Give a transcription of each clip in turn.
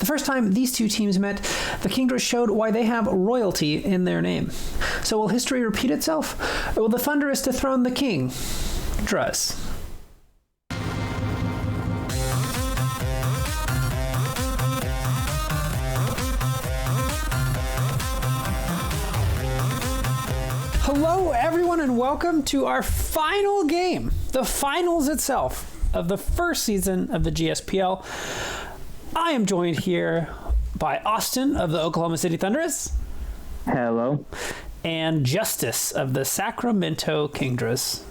The first time these two teams met, the Kingdras showed why they have royalty in their name. So will history repeat itself? Or will the Thundurus dethrone the Kingdras? Hello, everyone, and welcome to our final game, the finals itself of the first season of the GSPL. I am joined here by Austin of the Oklahoma City Thundurus. Hello. And Justice of the Sacramento Kingdras.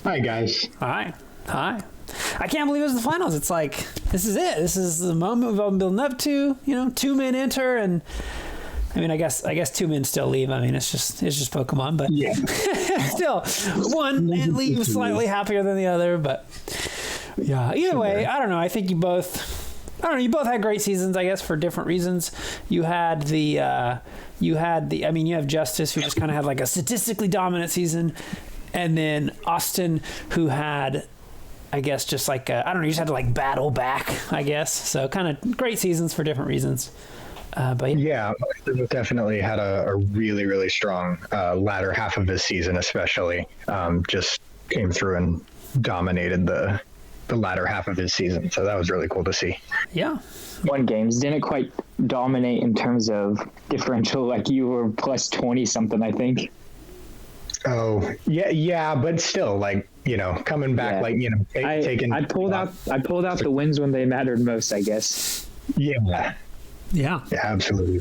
Hi, guys. Hi. I can't believe it's the finals. It's like, this is it. This is the moment we've all been building up to. You know, 2 men enter, and I mean, I guess 2 men still leave. I mean, it's just Pokemon, but yeah. Still, one leaves slightly happier than the other. But yeah, either way, I don't know. I think you both had great seasons, I guess, for different reasons. You have Justice, who just kind of had like a statistically dominant season, and then Austin, who had, I guess, just like you just had to like battle back, I guess. So kind of great seasons for different reasons. But yeah, definitely had a really, really strong latter half of his season, especially. Just came through and dominated the latter half of his season. So that was really cool to see. Yeah. Won games. Didn't quite dominate in terms of differential. Like you were plus 20 something, I think. Oh, yeah, but still, like, you know, coming back, like, you know, taking. I pulled out the wins when they mattered most, I guess. Yeah, absolutely.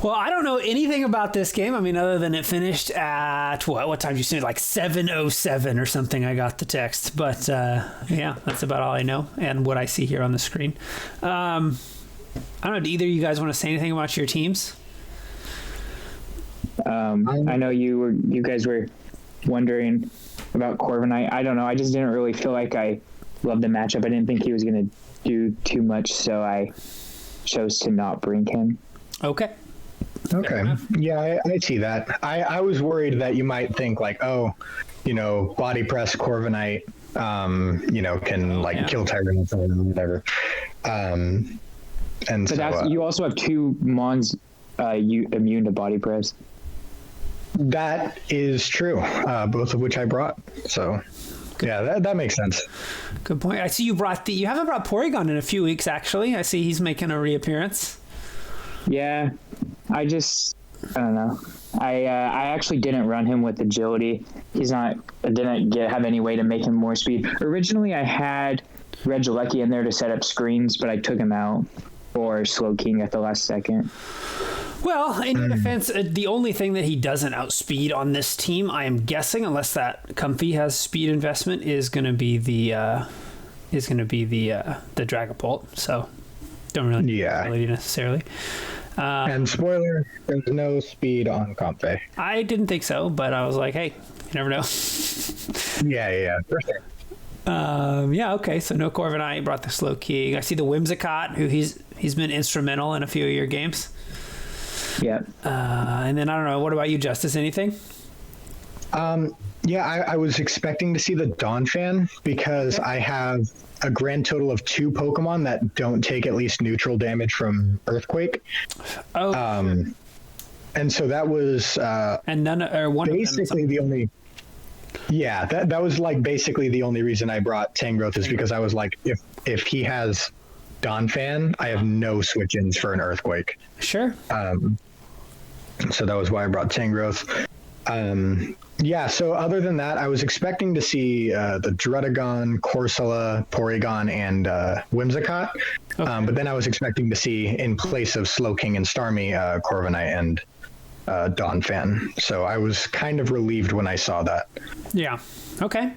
Well, I don't know anything about this game. I mean, other than it finished at what time did you say? Like 7:07 or something. I got the text, but yeah, that's about all I know and what I see here on the screen. I don't know. Do either of you guys want to say anything about your teams? I know you guys were wondering about Corviknight. I don't know. I just didn't really feel like I loved the matchup. I didn't think he was going to do too much, so I chose to not bring him. Okay. Yeah, I see that. I was worried that you might think like, oh, you know, body press Corviknight, you know, can kill Tyrants or whatever. And but so you also have 2 Mons immune to body press. That is true. Both of which I brought. So yeah, that makes sense. Good point. I see you haven't brought Porygon in a few weeks, actually. I see he's making a reappearance. Yeah, I don't know. I actually didn't run him with agility. I didn't have any way to make him more speed. Originally, I had Regieleki in there to set up screens, but I took him out for Slowking at the last second. Well, in your defense, the only thing that he doesn't outspeed on this team, I am guessing, unless that Comfey has speed investment, is going to be the Dragapult. So don't really need ability necessarily. And spoiler, there's no speed on Comfey. I didn't think so, but I was like, hey, you never know. Yeah, for sure. Okay, so no Corviknight, brought the Slowking. I see the Whimsicott, who he's been instrumental in a few of your games. Yeah. And then I don't know, what about you, Justice? Anything? Yeah, I was expecting to see the Donphan because I have a grand total of 2 Pokemon that don't take at least neutral damage from Earthquake. Oh. And so that was and one basically the only. Yeah, that was like basically the only reason I brought Tangrowth is because I was like, if he has Donphan, I have no switch-ins for an Earthquake. Sure. So that was why I brought Tangrowth. Yeah, so other than that, I was expecting to see the Druddigon, Corsola, Porygon, and Whimsicott. Okay. But then I was expecting to see, in place of Slowking and Starmie, Corviknight and Donphan. So I was kind of relieved when I saw that. Yeah. Okay.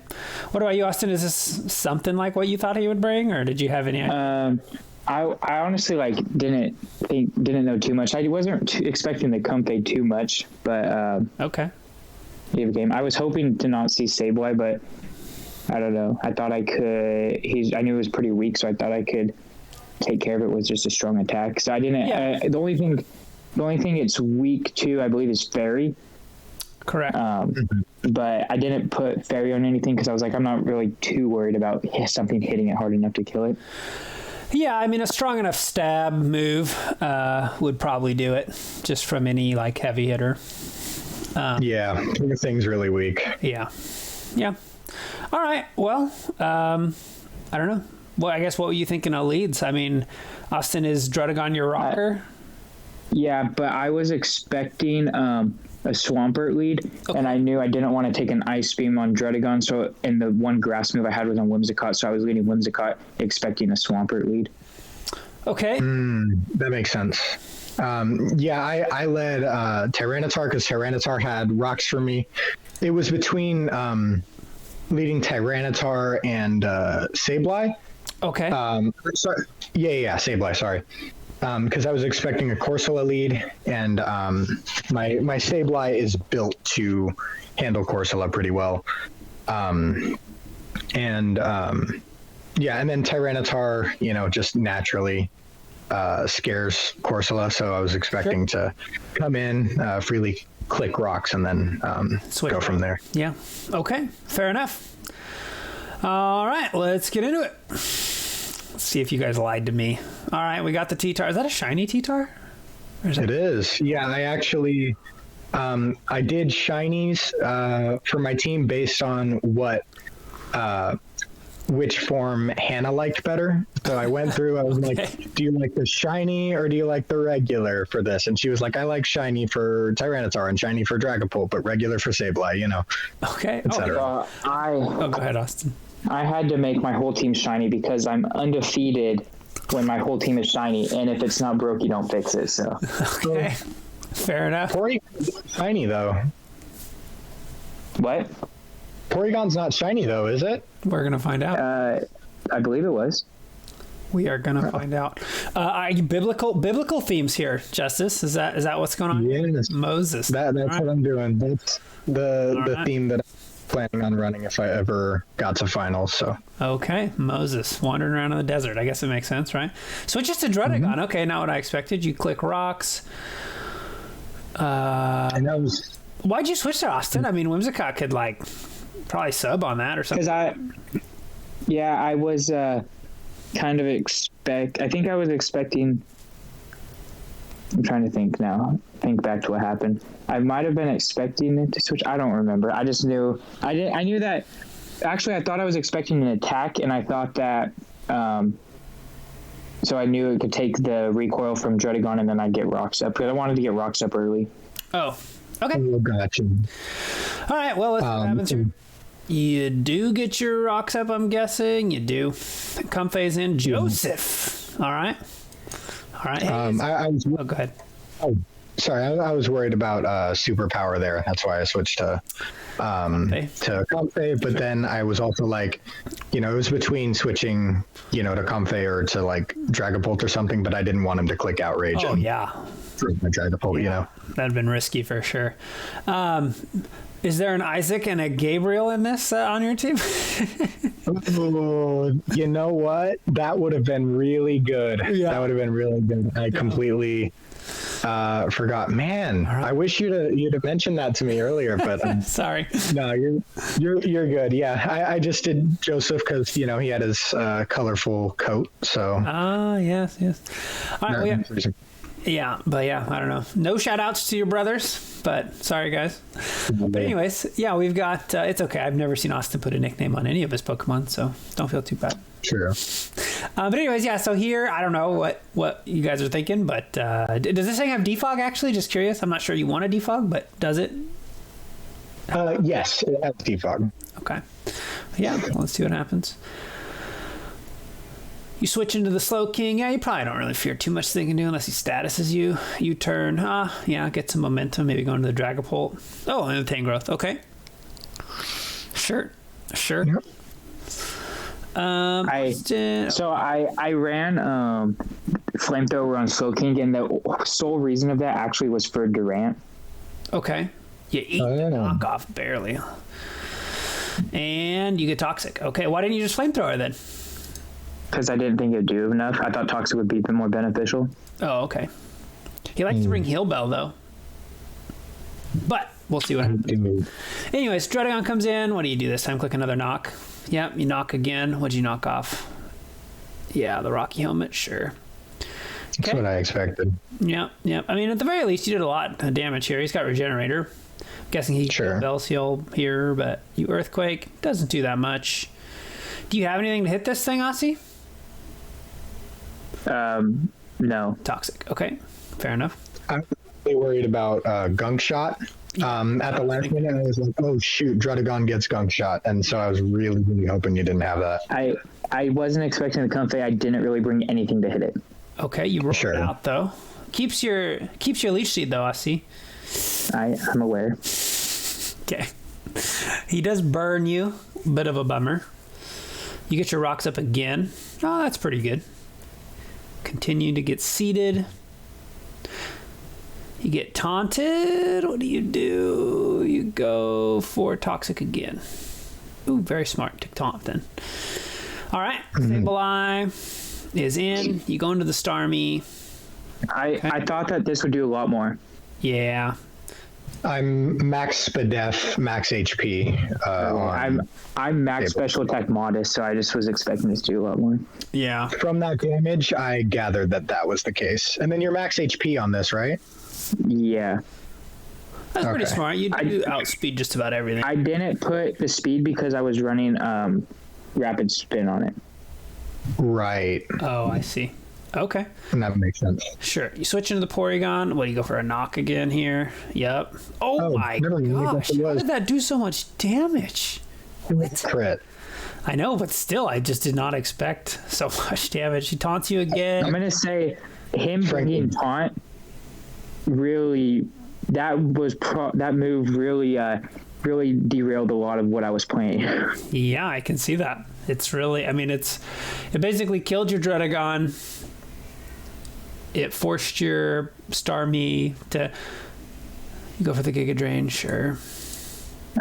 What about you, Austin? Is this something like what you thought he would bring, or did you have any idea? I honestly didn't know too much. I wasn't expecting the Comfey too much, but okay. Game. I was hoping to not see Sableye, but I don't know. I thought I could. I knew it was pretty weak, so I thought I could take care of it with just a strong attack. So I didn't. Yeah. The only thing it's weak to, I believe, is Fairy. Correct. But I didn't put Fairy on anything because I was like, I'm not really too worried about something hitting it hard enough to kill it. Yeah, I mean, a strong enough stab move would probably do it, just from any like heavy hitter. Yeah, the thing's really weak. Yeah. All right. Well, I don't know. Well, I guess what were you thinking of leads? I mean, Austin, is Drudagon your rocker? Yeah, but I was expecting a Swampert lead, and I knew I didn't want to take an Ice Beam on Drudagon, so in the one grass move I had was on Whimsicott, so I was leading Whimsicott expecting a Swampert lead. Okay. That makes sense. I led Tyranitar because Tyranitar had rocks for me. It was between leading Tyranitar and Sableye. Okay. Sorry. Yeah, Sableye, sorry. Because I was expecting a Corsola lead, and my Sableye is built to handle Corsola pretty well. And then Tyranitar, just naturally scares Corsola, so I was expecting to come in, freely click rocks, and then go from there. Yeah. Okay. Fair enough. All right, let's get into it. Let's see if you guys lied to me. All right, we got the T-Tar. Is that a shiny T-Tar? It is. Yeah, I actually I did shinies for my team based on which form Hannah liked better. So I went through, I was like, do you like the shiny or do you like the regular for this? And she was like, I like shiny for Tyranitar and shiny for Dragapult, but regular for Sableye, Okay. etc. Go ahead, Austin. I had to make my whole team shiny because I'm undefeated when my whole team is shiny, and if it's not broke, you don't fix it. So Okay. Fair enough. Porygon's shiny though. what? Porygon's not shiny though, is it? We're gonna find out. I believe it was. We are gonna find out. Biblical themes here, Justice. Is that what's going on? Yes. Moses. That's right. what I'm doing. That's the right. theme that I'm planning on running if I ever got to finals. So Okay, Moses wandering around in the desert. I guess it makes sense, right? Switches to Drudagon. Okay, not what I expected. You click rocks. and that was Why'd you switch to Austin? I mean, Whimsicott could probably sub on that or something. Because I was kind of I think I was expecting. I'm trying to think now. Think back to what happened. I might have been expecting it to switch. I don't remember. I just knew. I knew that. Actually, I thought I was expecting an attack, and I thought that. So I knew it could take the recoil from Drudagon, and then I'd get rocks up because I wanted to get rocks up early. Oh, okay. oh, gotcha. All right. Well, let's see what happens here. You do get your rocks up, I'm guessing. You do. Comfey's in. Joseph. All right. Hey, I was. go ahead. Oh, sorry. I was worried about superpower there. That's why I switched to Comfey. But then I was also like, it was between switching, to Comfey or to Dragapult or something. But I didn't want him to click Outrage. Oh, yeah. For my Dragapult, That'd have been risky for sure. Is there an Isaac and a Gabriel in this on your team? Oh, you know what? That would have been really good. Yeah. That would have been really good. I completely forgot. Man, right. I wish you'd have mentioned that to me earlier, but sorry. No, you're good. Yeah, I just did Joseph because he had his colorful coat. So. Yes. All right. Yeah, but I don't know. No shout outs to your brothers, but sorry, guys. But anyways, we've got, it's okay. I've never seen Austin put a nickname on any of his Pokemon, so don't feel too bad. True. But anyways, so here, I don't know what you guys are thinking, but does this thing have defog actually? Just curious. I'm not sure you want a defog, but does it? Yes, it has defog. Okay. Yeah, let's see what happens. You switch into the Slow King. Yeah, you probably don't really fear too much they can do unless he statuses you. You turn. Get some momentum. Maybe go into the Dragapult. Oh, and the Tangrowth. Okay. Sure. Yep. I ran Flamethrower on Slow King, and the sole reason of that actually was for Durant. Okay. You eat the knockoff barely. And you get Toxic. Okay, why didn't you just Flamethrower then? Because I didn't think it'd do enough. I thought Toxic would be more beneficial. Oh, okay. He likes to bring Heal Bell, though. But we'll see what happens. Anyways, Drudagon comes in. What do you do this time? Click another knock. Yep, you knock again. What'd you knock off? Yeah, the Rocky helmet, sure. That's what I expected. Yeah. I mean, at the very least, you did a lot of damage here. He's got Regenerator. I'm guessing he can Bell's Heal here, but you Earthquake doesn't do that much. Do you have anything to hit this thing, Aussie? No. Toxic. Okay, fair enough. I'm really worried about Gunk Shot. At the last minute, I was like, oh shoot, Drudagon gets Gunk Shot. And so I was really, really hoping you didn't have that. I wasn't expecting the Comfey. I didn't really bring anything to hit it. Okay, you rolled it out though. Keeps your Leech Seed though, I see. I'm aware. Okay. He does burn you. Bit of a bummer. You get your rocks up again. Oh, that's pretty good. Continue to get seeded. You get taunted. What do? You go for Toxic again. Ooh, very smart to taunt then. All right. Sableye is in. You go into the Starmie. I thought that this would do a lot more. Yeah. I'm max Spadef, max HP. I'm max special attack modest, so I just was expecting this to do a lot more. Yeah. From that damage, I gathered that was the case. And then you're max HP on this, right? Yeah. That's pretty smart. You do outspeed just about everything. I didn't put the speed because I was running rapid spin on it. Right. Oh, I see. Okay. And that makes sense. Sure. You switch into the Porygon. What, do you go for a knock again here? Yep. Oh my gosh. How did that do so much damage? What? Crit. I know, but still, I just did not expect so much damage. He taunts you again. I'm going to say him bringing taunt really, that move really derailed a lot of what I was playing. Yeah, I can see that. It's really, I mean, it basically killed your Drudagon. It forced your Starmie to go for the Giga Drain, sure.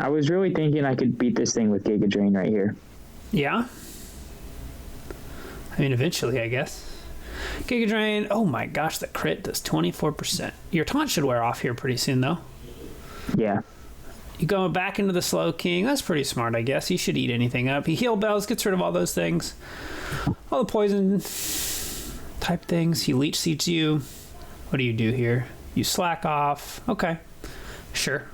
I was really thinking I could beat this thing with Giga Drain right here. Yeah? I mean, eventually, I guess. Giga Drain, oh my gosh, the crit does 24%. Your taunt should wear off here pretty soon, though. Yeah. You go back into the Slow King. That's pretty smart, I guess. He should eat anything up. He heal bells, gets rid of all those things. All the poison type things. He leech seeds you. What do you do here? You slack off. Okay. Sure.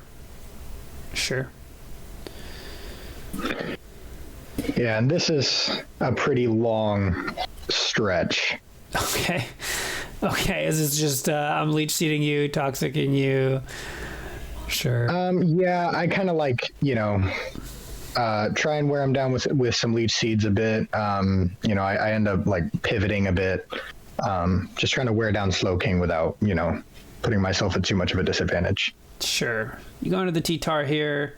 Yeah, and this is a pretty long stretch. Okay. Is this just I'm leech seeding you, toxicing you? Sure. Yeah, I kind of like, try and wear them down with some leech seeds a bit. I end up like pivoting a bit, just trying to wear down Slow King without, putting myself at too much of a disadvantage. Sure. You go into the T-Tar here.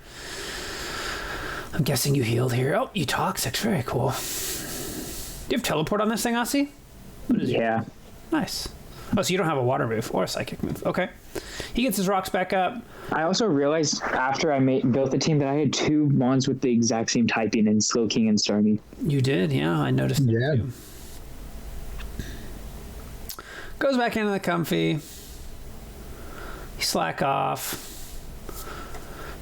I'm guessing you healed here. Oh, you toxic. Very cool. Do you have teleport on this thing, Aussie? Yeah. Nice. Oh, so you don't have a water move or a psychic move. Okay. He gets his rocks back up. I also realized after I built the team that I had two mons with the exact same typing in Slow King and Starmie. You did, yeah. I noticed. Yeah. Goes back into the Comfey. You slack off.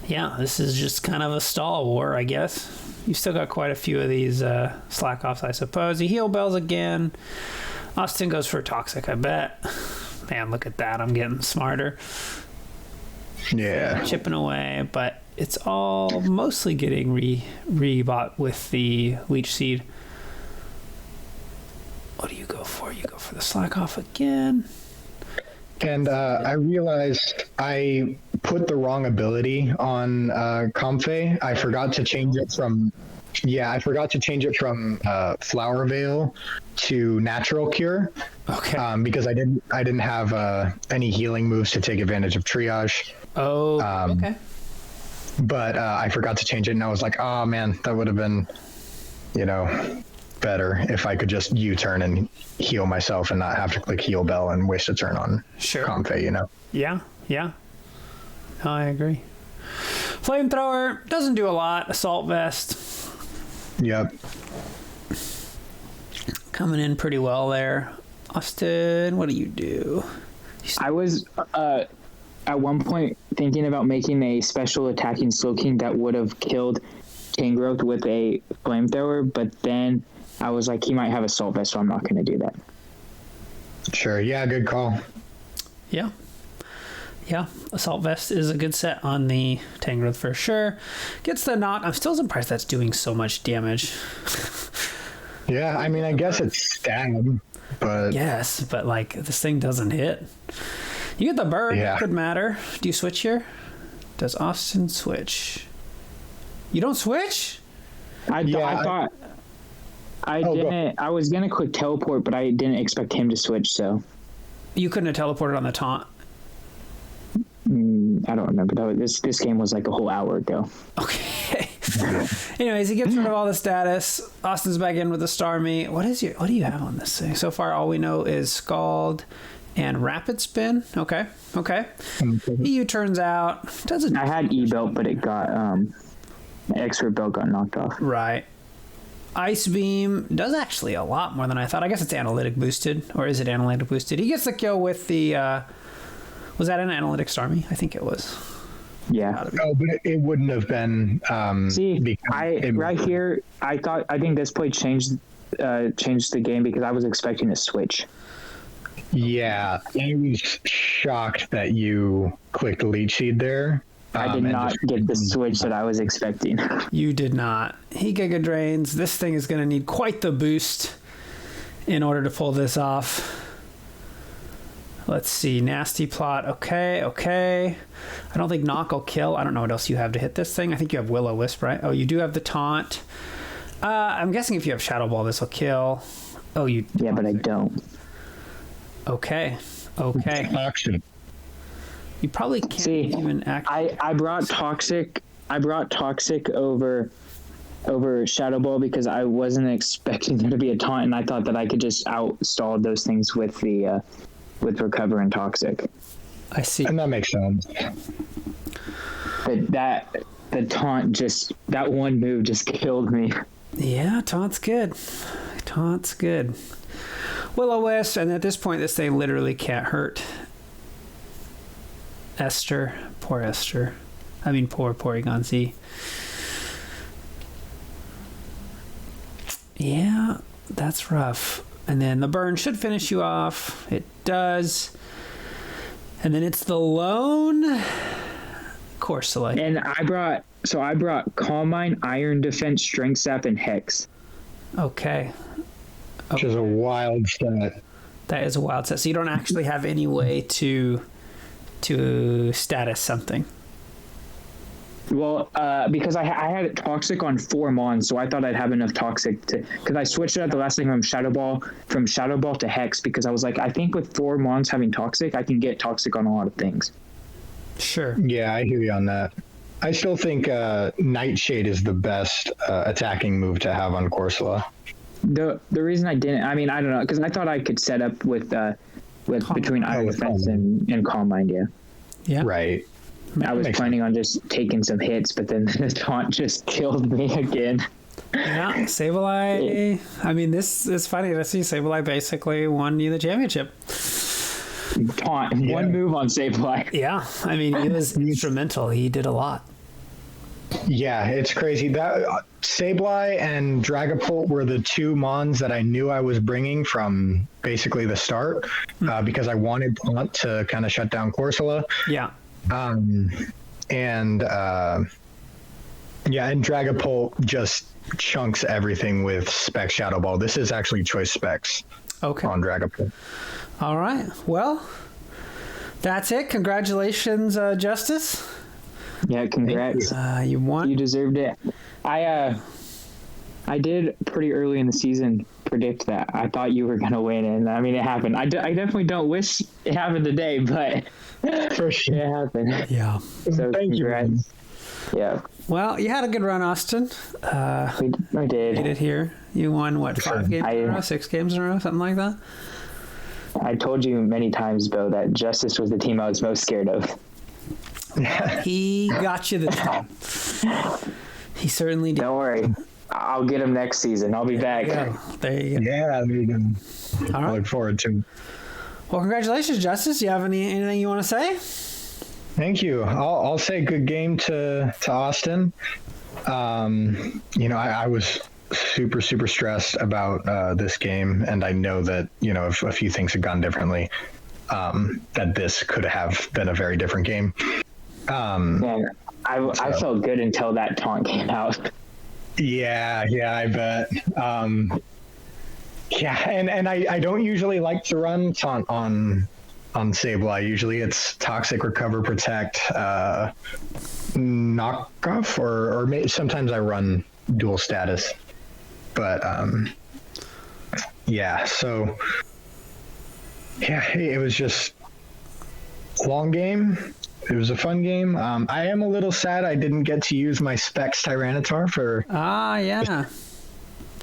Yeah, this is just kind of a stall war, I guess. You've still got quite a few of these slack offs, I suppose. You heal bells again. Austin goes for toxic, I bet. Man, look at that. I'm getting smarter. Yeah. Chipping away, but it's all mostly getting rebought with the leech seed. What do you go for? You go for the slack off again. And I realized I put the wrong ability on Comfey. I forgot to change it from Flower Veil to Natural Cure. Okay. Because I didn't have any healing moves to take advantage of Triage. Oh. Okay. But I forgot to change it, and I was like, oh man, that would have been, better if I could just U-turn and heal myself and not have to click Heal Bell and waste a turn on Comfey, Yeah. No, I agree. Flamethrower doesn't do a lot. Assault Vest. Yep. Coming in pretty well there. Austin, what do you do? I was at one point thinking about making a special attacking Slow King that would have killed Kingras with a flamethrower, but then I was like, he might have assault vest, so I'm not going to do that. Sure. Yeah, good call. Yeah. Yeah, Assault Vest is a good set on the Tangrowth for sure. Gets the knot. I'm still surprised that's doing so much damage. Yeah, I mean, I guess it's stab, but... Yes, but like, this thing doesn't hit. You get the bird. Yeah. It could matter. Do you switch here? Does Austin switch? You don't switch? I thought I didn't. I was going to quick teleport, but I didn't expect him to switch, so... You couldn't have teleported on the taunt. I don't remember. This game was like a whole hour ago. Okay. Anyways, he gets rid of all the status. Austin's back in with the Starmie. What do you have on this thing? So far, all we know is Scald and Rapid Spin. Okay. EU turns out. I had E-Belt, but it got... the extra belt got knocked off. Right. Ice Beam does actually a lot more than I thought. I guess it's analytic boosted. Or is it analytic boosted? He gets the kill with the... was that an analytic Starmie? I think it was. Yeah. Oh, but it wouldn't have been. See, right here, I think this play changed the game because I was expecting a switch. Yeah, I was shocked that you clicked Leech Seed there. I did not get the switch that I was expecting. You did not. He Giga Drains. This thing is going to need quite the boost in order to pull this off. Let's see. Nasty Plot. Okay. I don't think Knock will kill. I don't know what else you have to hit this thing. I think you have Will-O-Wisp, right? Oh, you do have the Taunt. I'm guessing if you have Shadow Ball, this will kill. Oh, you... Yeah, but I don't. Okay. Toxic. You probably can't even act... I brought Toxic over Shadow Ball because I wasn't expecting there to be a taunt, and I thought that I could just outstall those things with the with Recover and Toxic. I see. And that makes sense. But the taunt that one move just killed me. Yeah, Taunt's good. Will-O-Wisp, and at this point, this thing literally can't hurt Esther. Poor Esther. I mean, poor Porygon Z. Yeah, that's rough. And then the burn should finish you off. It does. And then it's the lone Corsola. And I brought Calm Mind, Iron Defense, Strength Sap, and Hex. Okay. Which is a wild set. That is a wild set. So you don't actually have any way to status something. Well, because I had Toxic on 4 Mons, so I thought I'd have enough Toxic to... Because I switched it at the last thing from Shadow Ball to Hex, because I was like, I think with 4 Mons having Toxic, I can get Toxic on a lot of things. Sure. Yeah, I hear you on that. I still think Nightshade is the best attacking move to have on Corsola. The reason I didn't... I mean, I don't know, because I thought I could set up with between Iron Defense and Calm Mind, yeah. Yeah. Right. I was planning on just taking some hits, but then the taunt just killed me again. Yeah, Sableye. I mean, this is funny to see. Sableye basically won you the championship. Taunt. Yeah. One move on Sableye. Yeah, I mean, he was instrumental. He did a lot. Yeah, it's crazy. That Sableye and Dragapult were the 2 Mons that I knew I was bringing from basically the start because I wanted Taunt to kind of shut down Corsola. Yeah. And Dragapult just chunks everything with Spec Shadow Ball. This is actually choice specs on Dragapult. All right. Well, that's it. Congratulations, Justice. Yeah, congrats. You won. You deserved it. I did pretty early in the season predict that. I thought you were going to win, and I mean, it happened. I definitely don't wish it happened today, but for sure it happened. Yeah. So Thank congrats. you. Yeah. Well, you had a good run, Austin. I did. Made it here. You won, what, 5 games in a row? 6 games in a row? Something like that? I told you many times, Bo, that Justice was the team I was most scared of. He got you this time. He certainly did. Don't worry. I'll get him next season. I'll be back. There you go. Yeah, there you go. All right. I look forward to. Well, congratulations, Justice. You have anything you want to say? Thank you. I'll say good game to Austin. I was super stressed about this game, and I know that if a few things had gone differently, that this could have been a very different game. Man, I felt good until that taunt came out. Yeah, I bet. And I don't usually like to run taunt on Sableye. Usually it's toxic, recover, protect, knockoff, or sometimes I run dual status. But so it was just a long game. It was a fun game. I am a little sad I didn't get to use my Specs Tyranitar for... yeah.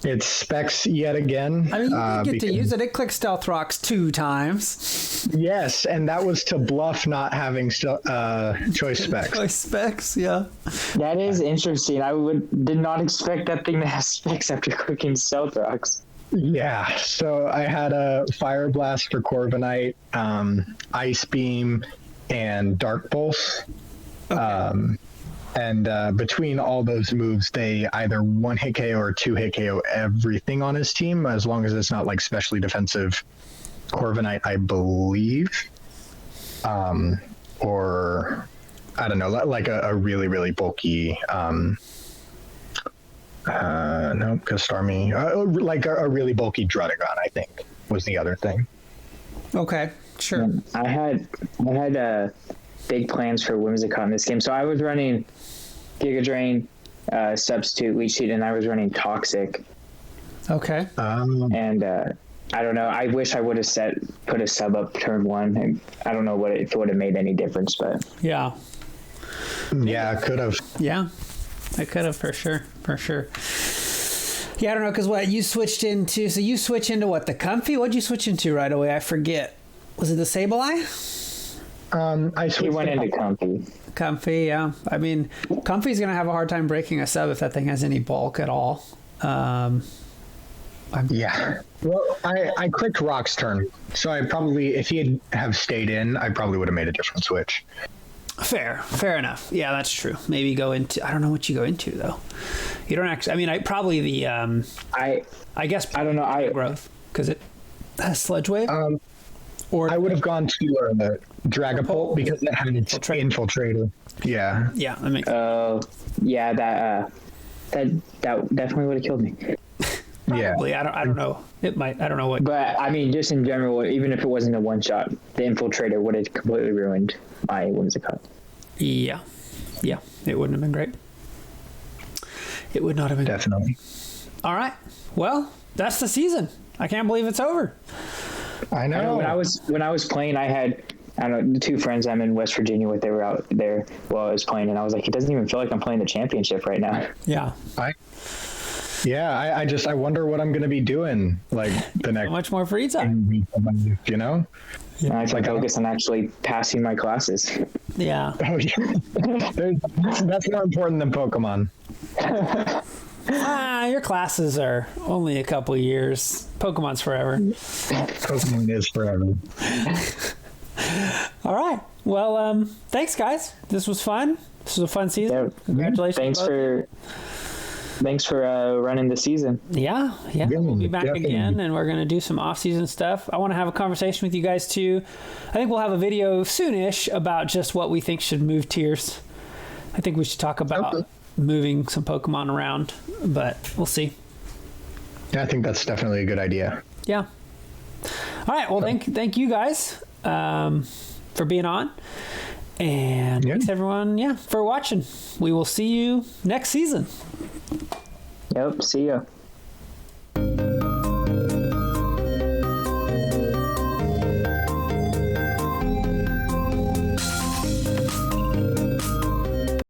It's Specs yet again. I mean, you get to use it. It clicked Stealth Rocks 2 times. Yes, and that was to bluff not having Choice Specs. Choice Specs, yeah. That is interesting. I did not expect that thing to have Specs after clicking Stealth Rocks. Yeah, so I had a Fire Blast for Corviknight, Ice Beam, and Dark Pulse. Okay. And between all those moves, they either 1-hit KO or 2-hit KO everything on his team, as long as it's not like specially defensive Corviknight, I believe. Or, I don't know, like a really, really bulky... no, because Starmie, like a really bulky Drudagon, I think, was the other thing. Okay, sure. I had big plans for Whimsicott in this game, so I was running Giga Drain, Substitute, Leech Seed, and I was running Toxic. Okay. And I don't know. I wish I would have put a sub up turn 1. And I don't know if it would have made any difference, but yeah, it could have. Yeah. I could have, for sure. Yeah, I don't know, because you switched into... So you switch into what, the Comfy? What'd you switch into right away? I forget. Was it the Sableye? He went into Comfy. Comfy, yeah. I mean, Comfy's going to have a hard time breaking a sub if that thing has any bulk at all. Yeah. Well, I clicked Rock's turn, so I probably, if he'd have stayed in, I probably would have made a different switch. Fair enough. Yeah, that's true. Maybe go into... I don't know what you go into, though. You don't actually... I mean, probably the... I guess... I don't know. Growth, because it has Sludge Wave. Or I would have gone to the Dragapult because it had its Infiltrator. Yeah. Yeah, that makes... yeah, that definitely would have killed me. Probably. Yeah. I don't know. It might. I don't know what... But, I mean, just in general, even if it wasn't a one-shot, the Infiltrator would have completely ruined my Whimsicott. Yeah. It wouldn't have been great. It would not have been. Definitely. All right. Well, that's the season. I can't believe it's over. I know. When I was playing, I had... I don't know, the 2 friends I'm in West Virginia with, they were out there while I was playing, and I was like, it doesn't even feel like I'm playing the championship right now. Yeah. I wonder what I'm going to be doing, like, the next... How much more free time? You know? Yeah. I can focus on actually passing my classes. Yeah. Oh, yeah. That's more important than Pokemon. Your classes are only a couple years. Pokemon's forever. Pokemon is forever. All right. Well, thanks, guys. This was fun. This was a fun season. Yeah. Congratulations. Thanks for running the season. Yeah. We'll be back again, and we're going to do some off-season stuff. I want to have a conversation with you guys, too. I think we'll have a video soonish about just what we think should move tiers. I think we should talk about moving some Pokemon around, but we'll see. Yeah, I think that's definitely a good idea. Yeah. All right. Well, thank you guys for being on. And thanks, everyone, for watching. We will see you next season. Yep, see ya.